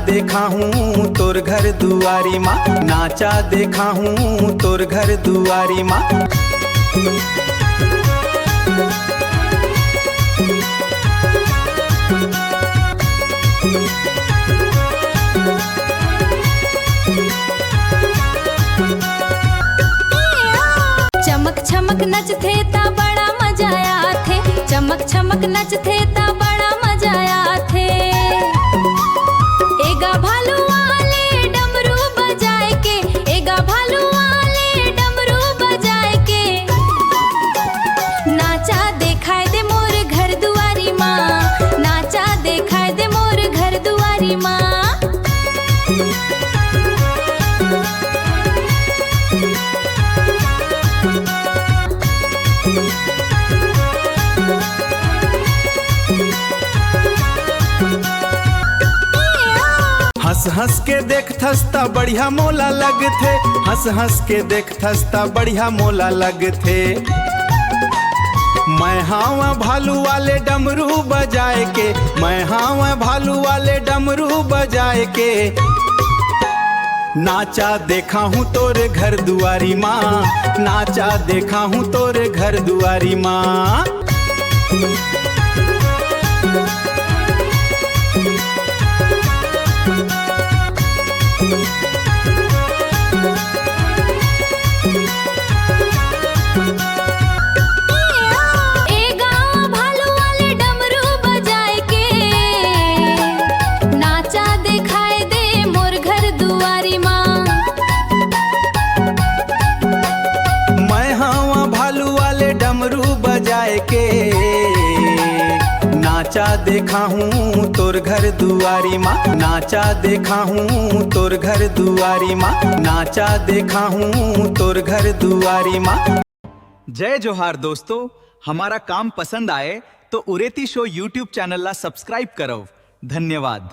देखा हूँ तोर घर दुआरी माँ, नाचा देखा हूँ तोर घर दुआरी माँ। चमक छमक नचथे ता बड़ा मजा आथे, चमक छमक नचथे ता बड़ा मजा आथे। एगा भालू वाले डमरू बजाए के, एगा भालू वाले डमरू बजाए के, नाचा देखाए दे मोर घर दुआरी माँ, नाचा देखाए दे मोर घर दुआरी माँ। हंस हंस के देखथस ता बढ़िया मोला लगथे, हंस हंस के देखथस ता बढ़िया मोला लगथे। मैं हावा भालू वाले डमरू बजाए के, मैं हावा भालू वाले डमरू बजाए के, नाचा देखा हूँ तोरे घर दुआरी माँ, नाचा देखा हूँ तोरे घर दुआरी माँ। के नाचा देखा हूँ तोर घर दुआरी माँ, नाचा देखा हूँ तोर घर दुआरी माँ, नाचा देखा हूँ तोर घर दुआरी माँ। जय जोहार दोस्तों, हमारा काम पसंद आए तो उरेती शो यूट्यूब चैनल ला सब्सक्राइब करो। धन्यवाद।